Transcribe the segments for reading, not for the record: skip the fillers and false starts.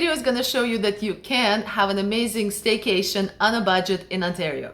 video is going to show you that you can have an amazing staycation on a budget in Ontario.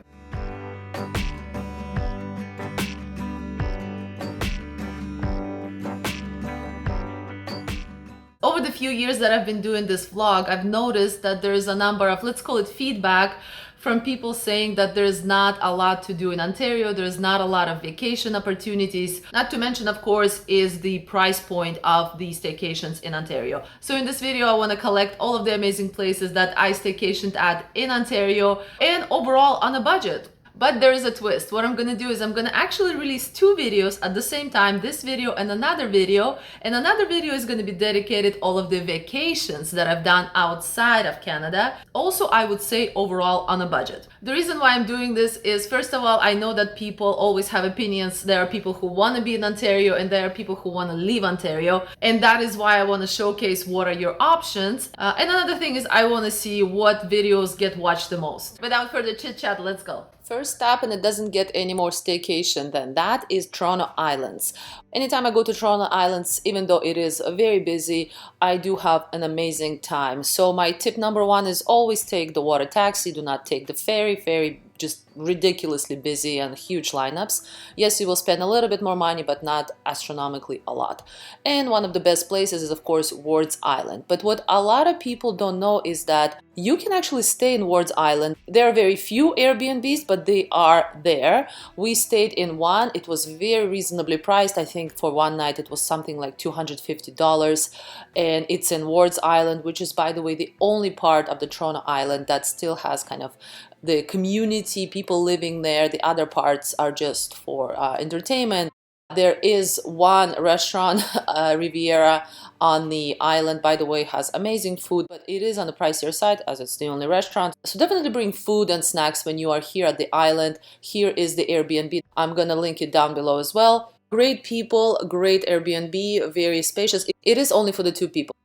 Over the few years that I've been doing this vlog, I've noticed that there is a number of, let's call it feedback, from people saying that there's not a lot to do in Ontario, there's not a lot of vacation opportunities. Not to mention, of course, is the price point of the staycations in Ontario. So in this video, I want to collect all of the amazing places that I staycationed at in Ontario and overall on a budget. But there is a twist. What I'm going to do is I'm going to actually release two videos at the same time, this video and another video. And another video is going to be dedicated all of the vacations that I've done outside of Canada. Also, I would say overall on a budget. The reason why I'm doing this is, first of all, I know that people always have opinions. There are people who want to be in Ontario and there are people who want to leave Ontario. And that is why I want to showcase what are your options. And another thing is I want to see what videos get watched the most. Without further chit chat, let's go. First stop, and it doesn't get any more staycation than that, is Toronto Islands. Anytime I go to Toronto Islands, even though it is very busy, I do have an amazing time. So my tip number one is always take the water taxi, do not take the ferry. Ferry just ridiculously busy and huge lineups. Yes, you will spend a little bit more money, but not astronomically a lot. And one of the best places is, of course, Wards Island. But what a lot of people don't know is that you can actually stay in Wards Island. There are very few Airbnbs, but they are there. We stayed in one. It was very reasonably priced. I think for one night it was something like $250. And it's in Wards Island, which is, by the way, the only part of the Toronto Island that still has kind of the community, people living there. The other parts are just for entertainment. There is one restaurant, Riviera, on the island, by the way, has amazing food, but it is on the pricier side as it's the only restaurant. So definitely bring food and snacks when you are here at the island. Here is the Airbnb. I'm gonna link it down below as well. Great people, great Airbnb, very spacious. It is only for the two people.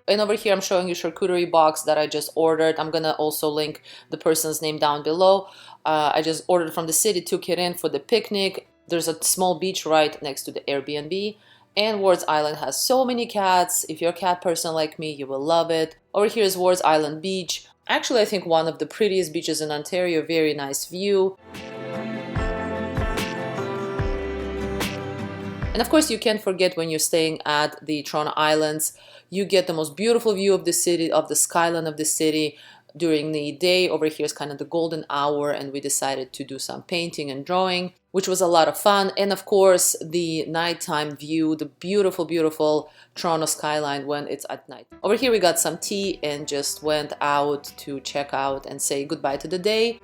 And over here, I'm showing you charcuterie box that I just ordered. I'm gonna also link the person's name down below. I just ordered from the city, took it in for the picnic. There's a small beach right next to the Airbnb. And Wards Island has so many cats. If you're a cat person like me, you will love it. Over here is Wards Island Beach. Actually, I think one of the prettiest beaches in Ontario. Very nice view. And of course, you can't forget when you're staying at the Toronto Islands, you get the most beautiful view of the city, of the skyline of the city during the day. Over here is kind of the golden hour, and we decided to do some painting and drawing, which was a lot of fun. And of course, the nighttime view, the beautiful, beautiful Toronto skyline when it's at night. Over here, we got some tea and just went out to check out and say goodbye to the day.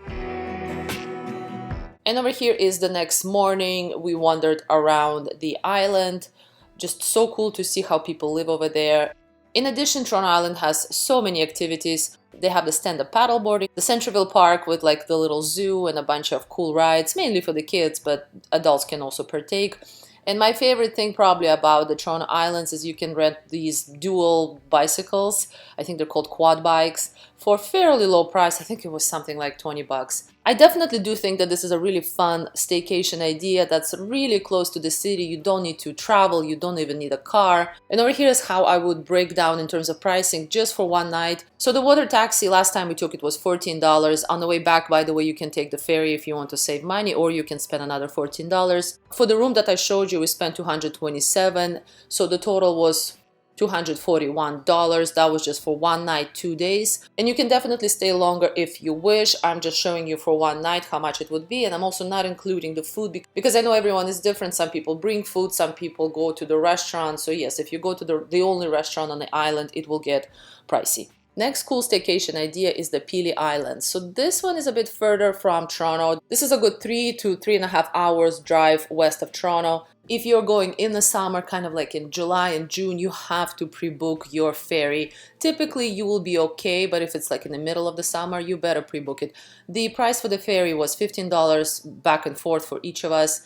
And over here is the next morning. We wandered around the island. Just so cool to see how people live over there. In addition, Toronto Island has so many activities. They have the stand-up paddleboarding, the Centreville Park with like the little zoo and a bunch of cool rides, mainly for the kids, but adults can also partake. And my favorite thing probably about the Toronto Islands is you can rent these dual bicycles. I think they're called quad bikes for fairly low price. I think it was something like 20 bucks. I definitely do think that this is a really fun staycation idea that's really close to the city. You don't need to travel, you don't even need a car. And over here is how I would break down in terms of pricing just for one night. So the water taxi, last time we took it was $14. On the way back, by the way, you can take the ferry if you want to save money, or you can spend another $14. For the room that I showed you, we spent $227. So the total was $241. That was just for one night, 2 days. And you can definitely stay longer if you wish. I'm just showing you for one night how much it would be. And I'm also not including the food because I know everyone is different. Some people bring food, some people go to the restaurant. So yes, if you go to the only restaurant on the island, it will get pricey. Next cool staycation idea is the Pelee Island. So this one is a bit further from Toronto. This is a good 3 to 3.5 hours drive west of Toronto. If you're going in the summer, kind of like in July and June, you have to pre-book your ferry. Typically, you will be okay, but if it's like in the middle of the summer, you better pre-book it. The price for the ferry was $15 back and forth for each of us.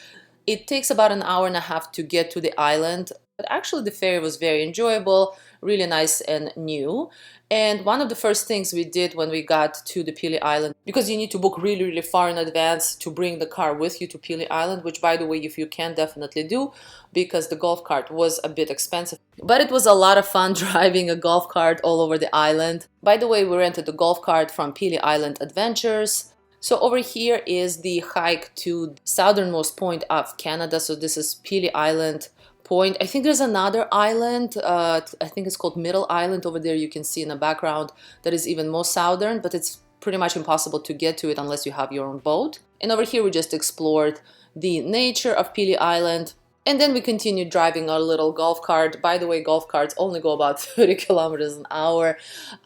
It takes about an hour and a half to get to the island, but actually the ferry was very enjoyable, really nice and new. And one of the first things we did when we got to the Pelee Island, because you need to book really, really far in advance to bring the car with you to Pelee Island, which, by the way, if you can, definitely do, because the golf cart was a bit expensive. But it was a lot of fun driving a golf cart all over the island. By the way, we rented the golf cart from Pelee Island Adventures. So over here is the hike to southernmost point of Canada. So this is Pelee Island point. I think there's another island, I think it's called Middle Island over there, you can see in the background, that is even more southern, but it's pretty much impossible to get to it unless you have your own boat. And over here we just explored the nature of Pelee Island, and then we continued driving our little golf cart. By the way, golf carts only go about 30 kilometers an hour.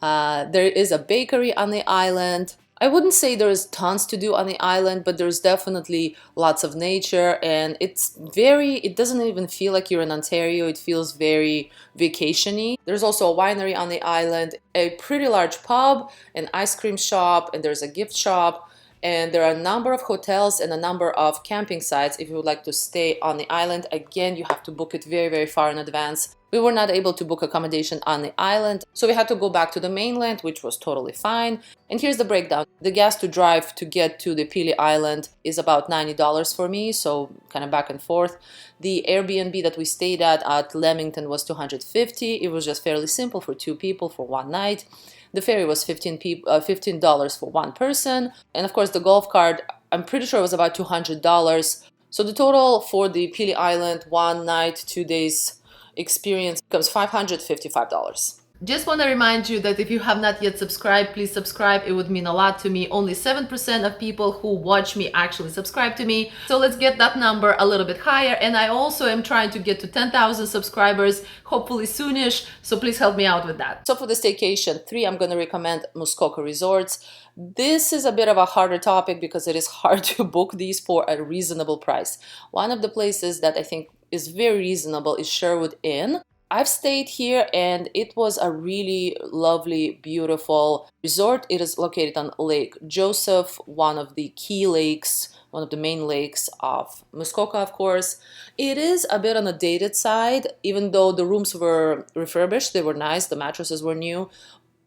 There is a bakery on the island. I wouldn't say there's tons to do on the island, but there's definitely lots of nature, and it doesn't even feel like you're in Ontario. It feels very vacation-y. There's also a winery on the island, a pretty large pub, an ice cream shop, and there's a gift shop. And there are a number of hotels and a number of camping sites if you would like to stay on the island. Again, you have to book it very, very far in advance. We were not able to book accommodation on the island, so we had to go back to the mainland, which was totally fine. And here's the breakdown. The gas to drive to get to the Pelee Island is about $90 for me, so kind of back and forth. The Airbnb that we stayed at Leamington was $250. It was just fairly simple for 2 people for 1 night. The ferry was $15 for 1 person. And of course the golf cart, I'm pretty sure it was about $200. So the total for the Pelee Island 1 night, 2 days experience becomes $555. Just want to remind you that if you have not yet subscribed, please subscribe. It would mean a lot to me. Only 7% of people who watch me actually subscribe to me. So let's get that number a little bit higher. And I also am trying to get to 10,000 subscribers, hopefully soonish. So please help me out with that. So for the staycation 3, I'm going to recommend Muskoka Resorts. This is a bit of a harder topic because it is hard to book these for a reasonable price. One of the places that I think is very reasonable is Sherwood Inn. I've stayed here and it was a really lovely, beautiful resort. It is located on Lake Joseph, one of the key lakes, one of the main lakes of Muskoka, of course. It is a bit on the dated side, even though the rooms were refurbished. They were nice, the mattresses were new,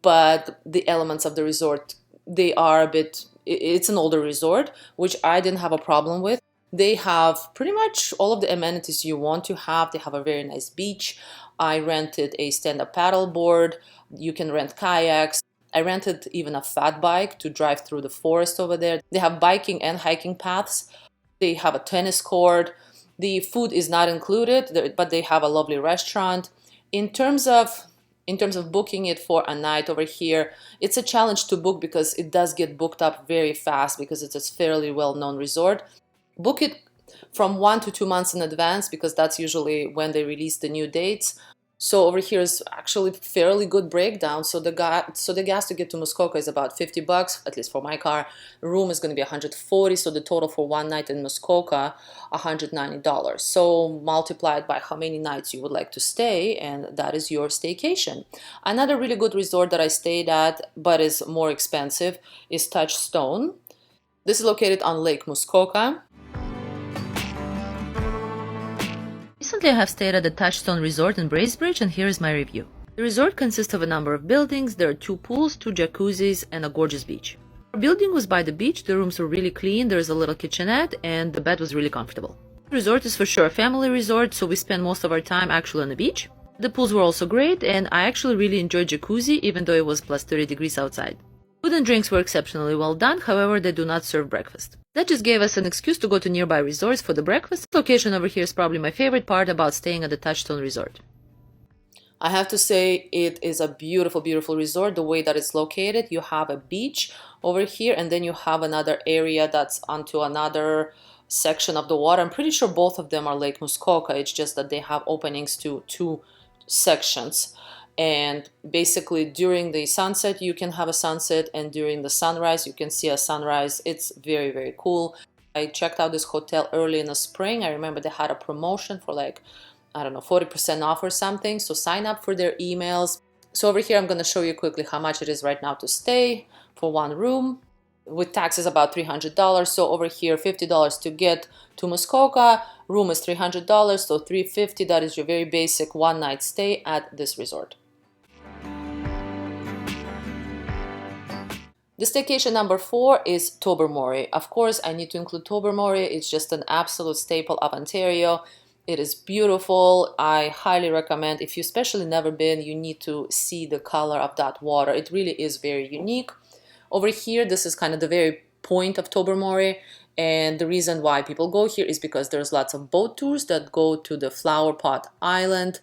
but the elements of the resort, they are a bit, it's an older resort, which I didn't have a problem with. They have pretty much all of the amenities you want to have. They have a very nice beach. I rented a stand-up paddle board. You can rent kayaks. I rented even a fat bike to drive through the forest over there. They have biking and hiking paths. They have a tennis court. The food is not included, but they have a lovely restaurant. In terms of booking it for a night over here, it's a challenge to book because it does get booked up very fast because it's a fairly well-known resort. Book it from 1 to 2 months in advance because that's usually when they release the new dates. So over here is actually fairly good breakdown. So the gas to get to Muskoka is about $50, at least for my car. The room is going to be $140, so the total for 1 night in Muskoka, $190. So multiply it by how many nights you would like to stay, and that is your staycation. Another really good resort that I stayed at, but is more expensive, is Touchstone. This is located on Lake Muskoka. Recently I have stayed at the Touchstone Resort in Bracebridge, and here is my review. The resort consists of a number of buildings. There are 2 pools, 2 jacuzzis, and a gorgeous beach. Our building was by the beach, the rooms were really clean, there is a little kitchenette, and the bed was really comfortable. The resort is for sure a family resort, so we spend most of our time actually on the beach. The pools were also great, and I actually really enjoyed jacuzzi even though it was plus 30 degrees outside. Food and drinks were exceptionally well done, however they do not serve breakfast. That just gave us an excuse to go to nearby resorts for the breakfast. The location over here is probably my favorite part about staying at the Touchstone Resort. I have to say it is a beautiful, beautiful resort. The way that it's located, you have a beach over here and then you have another area that's onto another section of the water. I'm pretty sure both of them are Lake Muskoka. It's just that they have openings to 2 sections. And basically during the sunset you can have a sunset, and during the sunrise you can see a sunrise. It's very, very cool. I checked out this hotel early in the spring. I remember they had a promotion for like, I don't know, 40% off or something. So sign up for their emails. So over here I'm going to show you quickly how much it is right now to stay for 1 room. With taxes about $300. So over here $50 to get to Muskoka, Room is $300, so $350. That is your very basic one-night stay at this resort. The staycation number 4 is Tobermory. Of course, I need to include Tobermory. It's just an absolute staple of Ontario. It is beautiful. I highly recommend, if you especially never been, you need to see the color of that water. It really is very unique. Over here, this is kind of the very point of Tobermory, and the reason why people go here is because there's lots of boat tours that go to the Flower Pot Island.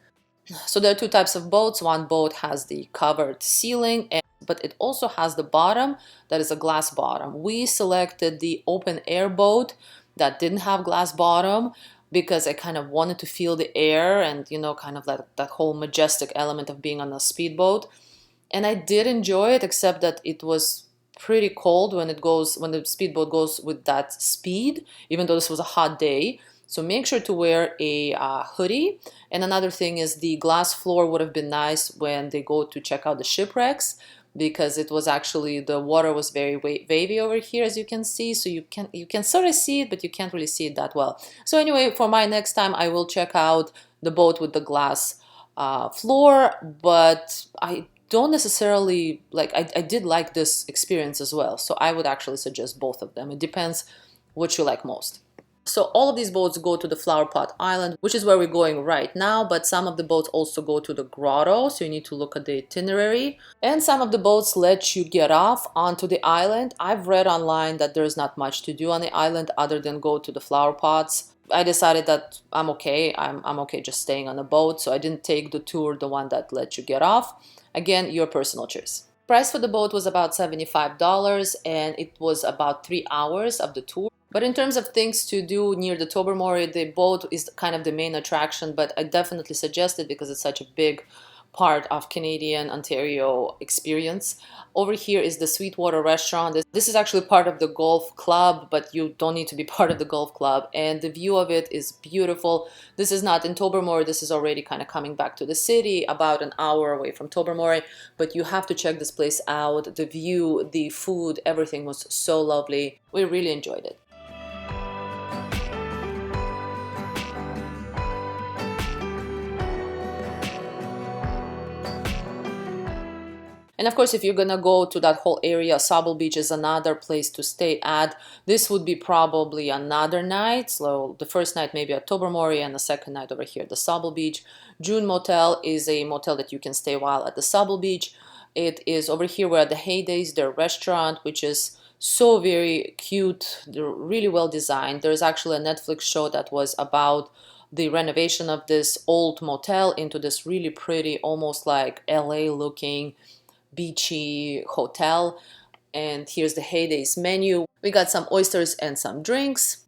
So there are two types of boats. One boat has the covered ceiling, but it also has the bottom that is a glass bottom. We selected the open air boat that didn't have glass bottom because I kind of wanted to feel the air and, you know, kind of like that whole majestic element of being on a speedboat. And I did enjoy it, except that it was pretty cold when the speedboat goes with that speed, even though this was a hot day. So make sure to wear a hoodie. And another thing is the glass floor would have been nice when they go to check out the shipwrecks, because it was actually, the water was very wavy over here, as you can see. So you can sort of see it, but you can't really see it that well. So anyway, for my next time, I will check out the boat with the glass floor, but I don't necessarily like, I did like this experience as well. So I would actually suggest both of them. It depends what you like most. So all of these boats go to the Flower Pot Island, which is where we're going right now, but some of the boats also go to the grotto, so you need to look at the itinerary. And some of the boats let you get off onto the island. I've read online that there's not much to do on the island other than go to the flower pots. I decided that I'm okay. I'm okay just staying on the boat, so I didn't take the tour, the one that let you get off. Again, your personal choice. Price for the boat was about $75, and it was about 3 hours of the tour. But in terms of things to do near the Tobermory, the boat is kind of the main attraction, but I definitely suggest it because it's such a big part of Canadian Ontario experience. Over here is the Sweetwater restaurant. This is actually part of the golf club, but you don't need to be part of the golf club. And the view of it is beautiful. This is not in Tobermory. This is already kind of coming back to the city, about an hour away from Tobermory. But you have to check this place out. The view, the food, everything was so lovely. We really enjoyed it. And of course, if you're gonna go to that whole area, Sauble Beach is another place to stay at. This would be probably another night. So the first night maybe at Tobermory, and the second night over here at the Sauble Beach. June Motel is a motel that you can stay while at the Sauble Beach. It is over here where the Heydays, their restaurant, which is so very cute. They're really well designed. There's actually a Netflix show that was about the renovation of this old motel into this really pretty, almost like LA looking beachy hotel. And here's the Heydays menu. We got some oysters and some drinks.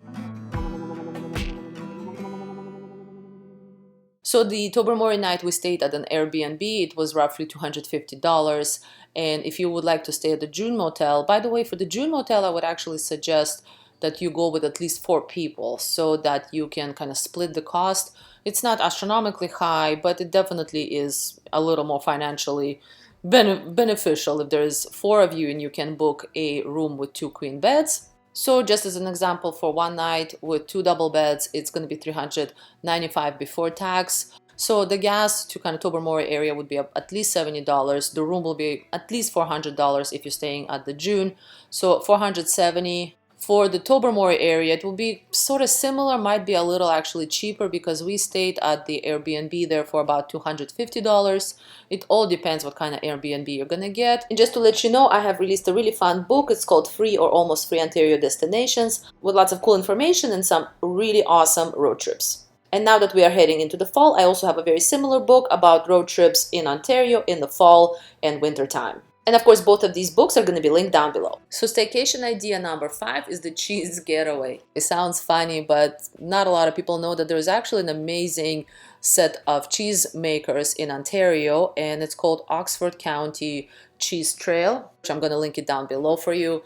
So the Tobermory night we stayed at an Airbnb. It was roughly $250. And if you would like to stay at the June Motel, by the way, for the June Motel, I would actually suggest that you go with at least 4 people so that you can kind of split the cost. It's not astronomically high, but it definitely is a little more financially beneficial if there's 4 of you and you can book a room with 2 queen beds. So just as an example, for one night with 2 double beds, it's going to be $395 before tax. So the gas to kind of Tobermory area would be at least $70. The room will be at least $400 if you're staying at the June. So $470. For the Tobermory area, it will be sort of similar, might be a little actually cheaper because we stayed at the Airbnb there for about $250. It all depends what kind of Airbnb you're gonna get. And just to let you know, I have released a really fun book. It's called Free or Almost Free Ontario Destinations, with lots of cool information and some really awesome road trips. And now that we are heading into the fall, I also have a very similar book about road trips in Ontario in the fall and winter time. And of course, both of these books are going to be linked down below. So staycation idea number 5 is the cheese getaway. It sounds funny, but not a lot of people know that there's actually an amazing set of cheese makers in Ontario, and it's called Oxford County Cheese Trail, which I'm going to link it down below for you.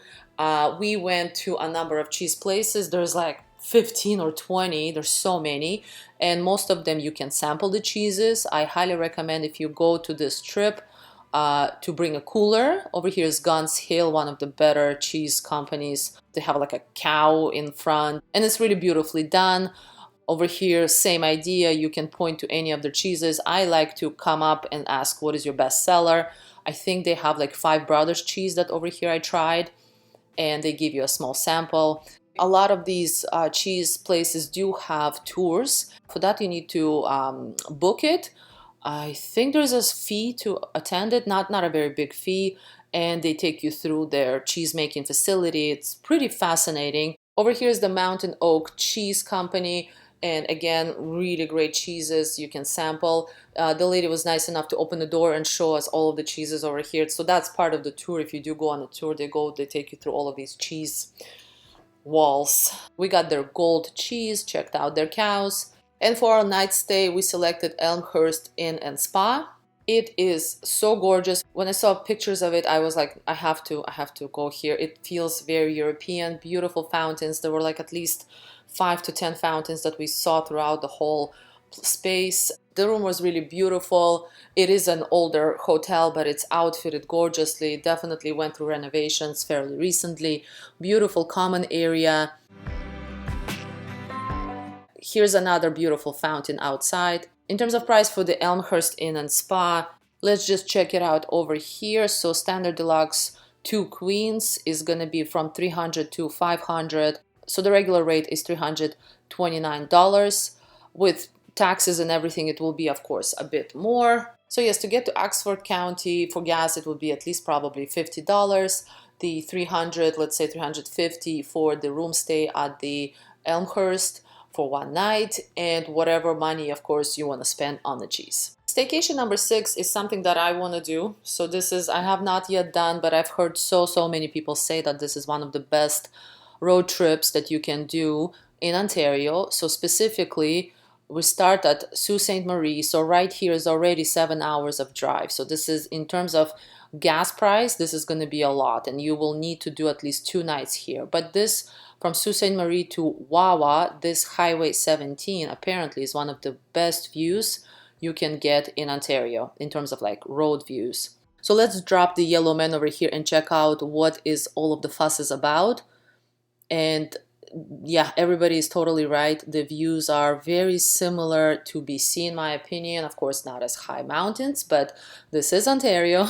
We went to a number of cheese places. There's like 15 or 20, there's so many, and most of them you can sample the cheeses. I highly recommend, if you go to this trip, to bring a cooler. Over here is Guns Hill, one of the better cheese companies. They have like a cow in front, and it's really beautifully done. Over here, same idea. You can point to any of their cheeses. I like to come up and ask, what is your best seller? I think they have like Five Brothers cheese that over here I tried, and they give you a small sample. A lot of these cheese places do have tours. For that, you need to book it. I think there's a fee to attend it, not a very big fee, and they take you through their cheese making facility. It's pretty fascinating. Over here is the Mountain Oak Cheese Company, and again, really great cheeses you can sample. The lady was nice enough to open the door and show us all of the cheeses over here. So that's part of the tour. If you do go on a tour, they take you through all of these cheese walls. We got their gold cheese, checked out their cows. And for our night stay, we selected Elmhurst Inn and Spa. It is so gorgeous. When I saw pictures of it, I was like, I have to go here. It feels very European, beautiful fountains. There were like at least 5 to 10 fountains that we saw throughout the whole space. The room was really beautiful. It is an older hotel, but it's outfitted gorgeously. Definitely went through renovations fairly recently. Beautiful common area. Here's another beautiful fountain outside. In terms of price for the Elmhurst Inn and Spa, let's just check it out over here. So standard deluxe 2 queens is going to be from $300 to $500. So the regular rate is $329. With taxes and everything, it will be, of course, a bit more. So yes, to get to Oxford County for gas, it would be at least probably $50. The 300, let's say 350 for the room stay at the Elmhurst for one night, and whatever money, of course, you want to spend on the cheese. Staycation number 6 is something that I want to do. So this is, I have not yet done, but I've heard so many people say that this is one of the best road trips that you can do in Ontario. So specifically, we start at Sault Ste. Marie. So right here is already 7 hours of drive. So this is, in terms of gas price, this is going to be a lot, and you will need to do at least 2 nights here. But this, from Sault Ste. Marie to Wawa, this Highway 17 apparently is one of the best views you can get in Ontario in terms of like road views. So let's drop the yellow man over here and check out what is all of the fuss is about. And yeah, everybody is totally right. The views are very similar to BC in my opinion. Of course, not as high mountains, but this is Ontario.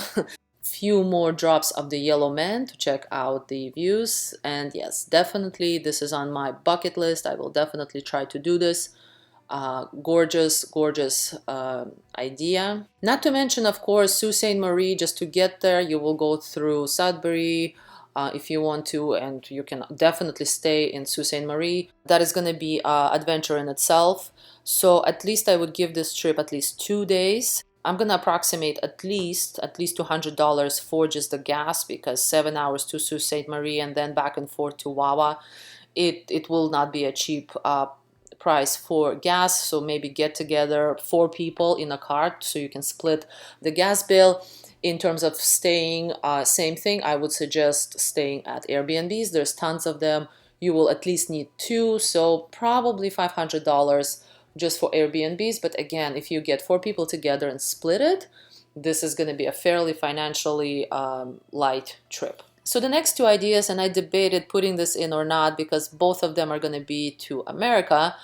Few more drops of the yellow man to check out the views, and yes, definitely this is on my bucket list. I will definitely try to do this. Gorgeous idea. Not to mention, of course, Sault Ste. Marie. Just to get there, you will go through Sudbury if you want to, and you can definitely stay in Sault Ste. Marie. That is going to be an adventure in itself. So at least I would give this trip at least 2 days. I'm gonna approximate at least $200 for just the gas, because 7 hours to Sault Ste. Marie and then back and forth to Wawa, it will not be a cheap price for gas. So maybe get together 4 people in a car so you can split the gas bill. In terms of staying, same thing. I would suggest staying at Airbnbs. There's tons of them. You will at least need 2, so probably $500 just for Airbnbs. But again, if you get 4 people together and split it, this is going to be a fairly financially light trip. So the next 2 ideas, and I debated putting this in or not because both of them are going to be to America.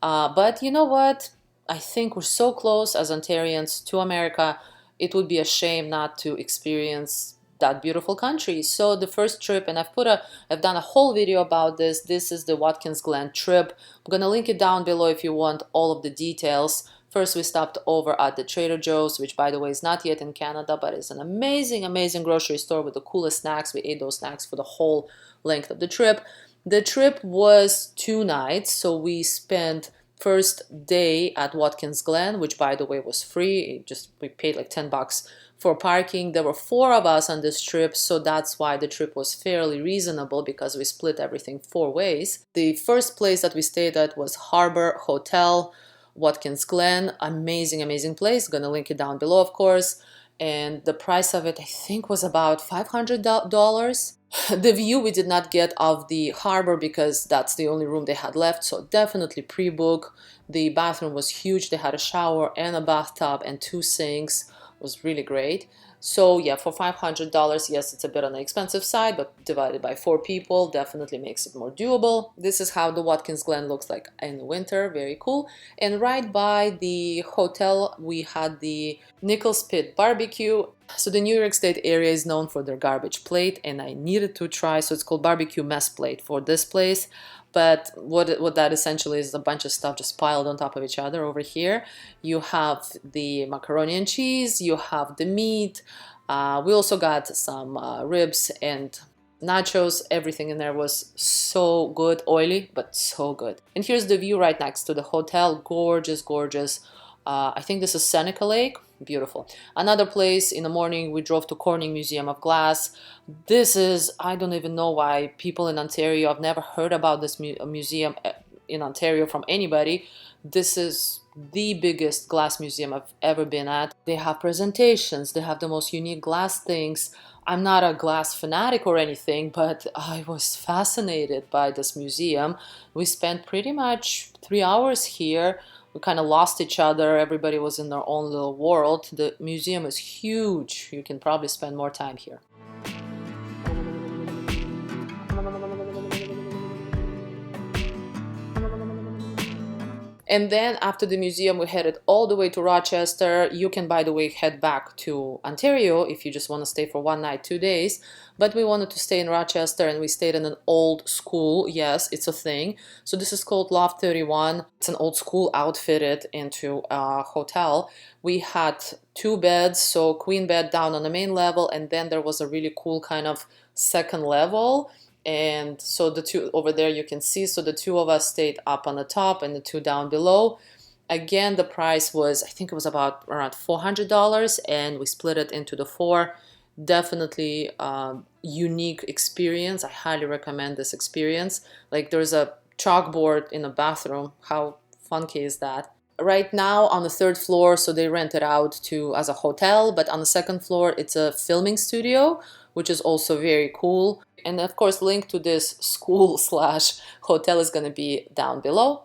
But you know what? I think we're so close as Ontarians to America. It would be a shame not to experience that beautiful country. So the first trip, and I've done a whole video about this. This is the Watkins Glen trip. I'm gonna link it down below if you want all of the details. First, we stopped over at the Trader Joe's, which by the way is not yet in Canada, but is an amazing grocery store with the coolest snacks. We ate those snacks for the whole length of the trip. The trip was 2 nights, so we spent first day at Watkins Glen, which by the way was free. We paid like $10 for parking. There were 4 of us on this trip, so that's why the trip was fairly reasonable, because we split everything 4 ways. The first place that we stayed at was Harbor Hotel, Watkins Glen. Amazing place. Gonna link it down below, of course. And the price of it, I think, was about $500. The view we did not get of the harbor because that's the only room they had left, so definitely pre-book. The bathroom was huge. They had a shower and a bathtub and 2 sinks. It was really great. So yeah, for $500, yes, it's a bit on the expensive side, but divided by 4 people definitely makes it more doable. This is how the Watkins Glen looks like in the winter. Very cool. And right by the hotel, we had the Nichols Pit barbecue. So the New York State area is known for their garbage plate, and I needed to try. So it's called barbecue mess plate for this place. But what that essentially is a bunch of stuff just piled on top of each other. Over here, you have the macaroni and cheese, you have the meat. We also got some ribs and nachos. Everything in there was so good, oily, but so good. And here's the view right next to the hotel. Gorgeous, gorgeous. I think this is Seneca Lake. Beautiful. Another place, in the morning we drove to Corning Museum of Glass. This is, I don't even know why people in Ontario, I've never heard about this museum in Ontario from anybody. This is the biggest glass museum I've ever been at. They have presentations, they have the most unique glass things. I'm not a glass fanatic or anything, but I was fascinated by this museum. We spent pretty much 3 hours here. We kind of lost each other. Everybody was in their own little world. The museum is huge. You can probably spend more time here. And then after the museum, we headed all the way to Rochester. You can, by the way, head back to Ontario if you just want to stay for 1 night, 2 days. But we wanted to stay in Rochester, and we stayed in an old school. Yes, it's a thing. So this is called Loft 31. It's an old school outfitted into a hotel. We had 2 beds, so queen bed down on the main level, and then there was a really cool kind of second level. And so the 2 over there you can see, so the 2 of us stayed up on the top and the 2 down below. Again, the price was, I think it was about around $400, and we split it into the 4. Definitely unique experience. I highly recommend this experience. Like, there's a chalkboard in the bathroom. How funky is that? Right now on the 3rd floor, so they rent it out to as a hotel, but on the 2nd floor it's a filming studio, which is also very cool. And of course, link to this school slash hotel is going to be down below.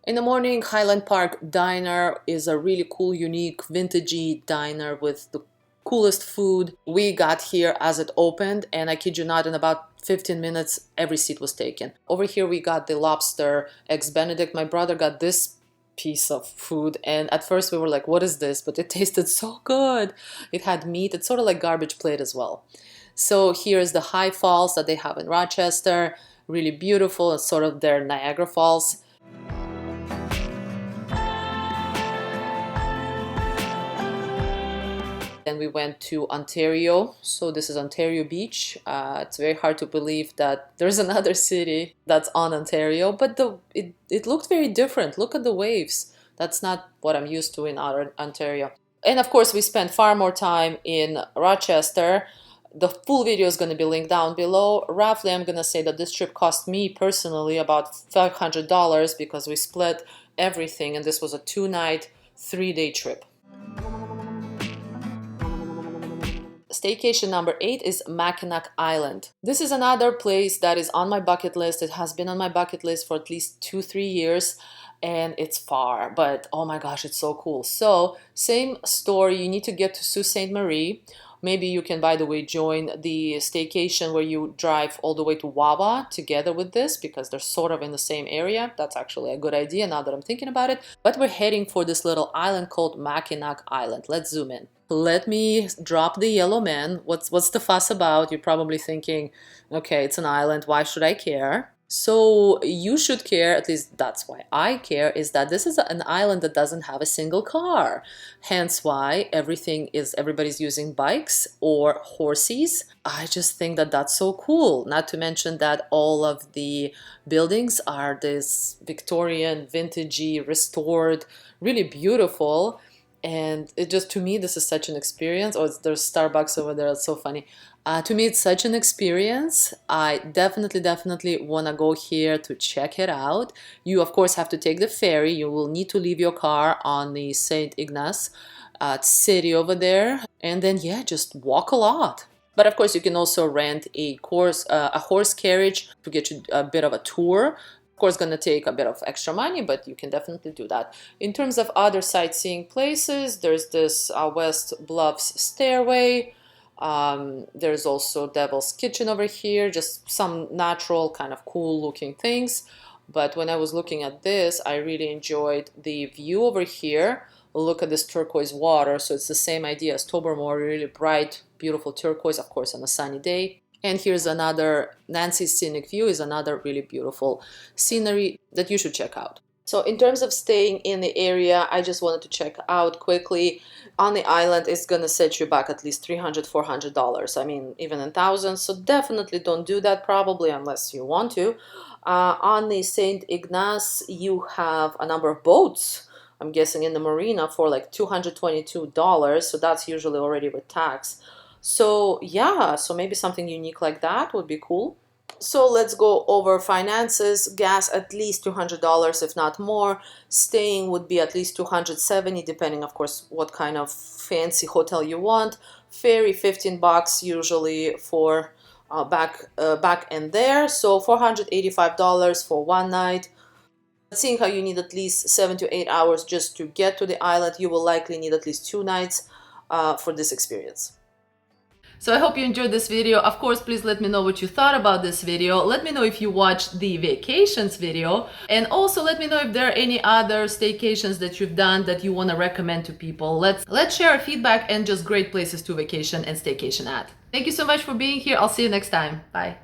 In the morning, Highland Park Diner is a really cool, unique, vintagey diner with the coolest food. We got here as it opened, and I kid you not, in about 15 minutes, every seat was taken. Over here, we got the lobster eggs Benedict. My brother got this piece of food, and at first we were like, what is this? But it tasted so good. It had meat. It's sort of like garbage plate as well. So here's the high falls that they have in Rochester. Really beautiful. It's sort of their Niagara Falls. Then we went to Ontario. So this is Ontario Beach. It's very hard to believe that there's another city that's on Ontario, but it looked very different. Look at the waves. That's not what I'm used to in Ontario. And of course, we spent far more time in Rochester. The full video is going to be linked down below. Roughly, I'm going to say that this trip cost me personally about $500 because we split everything, and this was a 2-night, 3-day trip. Staycation number 8 is Mackinack Island. This is another place that is on my bucket list. It has been on my bucket list for at least 2-3 years, and it's far, but oh my gosh, it's so cool. So same story, you need to get to Sault Ste. Marie. Maybe you can, by the way, join the staycation where you drive all the way to Wawa together with this, because they're sort of in the same area. That's actually a good idea now that I'm thinking about it. But we're heading for this little island called Mackinack Island. Let's zoom in. Let me drop the yellow man. What's the fuss about? You're probably thinking, okay, it's an island. Why should I care? So you should care, at least that's why I care, is that this is an island that doesn't have a single car. Hence why everybody's using bikes or horses. I just think that that's so cool. Not to mention that all of the buildings are this Victorian, vintagey, restored, really beautiful. And it just, to me, this is such an experience. Oh, there's Starbucks over there. It's so funny. To me, it's such an experience. I definitely want to go here to check it out. You, of course, have to take the ferry. You will need to leave your car on the St. Ignace city over there. And then, yeah, just walk a lot. But of course, you can also rent a horse carriage to get you a bit of a tour. Of course, gonna take a bit of extra money, but you can definitely do that. In terms of other sightseeing places, there's this West Bluffs stairway. There's also Devil's Kitchen over here, just some natural kind of cool looking things. But when I was looking at this, I really enjoyed the view over here. Look at this turquoise water. So it's the same idea as Tobermory, really bright, beautiful turquoise, of course, on a sunny day. And here's another, Nancy's Scenic View is another really beautiful scenery that you should check out. So in terms of staying in the area, I just wanted to check out quickly. On the island, it's gonna set you back at least $300, $400. I mean, even in thousands. So definitely don't do that, probably, unless you want to. On the St. Ignace, you have a number of boats. I'm guessing in the marina for like $222. So that's usually already with tax. So yeah, so maybe something unique like that would be cool. So let's go over finances. Gas at least $200, if not more. Staying would be at least $270, depending, of course, what kind of fancy hotel you want. Ferry $15 usually for back and there. So $485 for one night. Seeing how you need at least 7 to 8 hours just to get to the island, you will likely need at least 2 nights for this experience. So I hope you enjoyed this video. Of course, please let me know what you thought about this video. Let me know if you watched the vacations video. And also let me know if there are any other staycations that you've done that you want to recommend to people. Let's share our feedback and just great places to vacation and staycation at. Thank you so much for being here. I'll see you next time. Bye.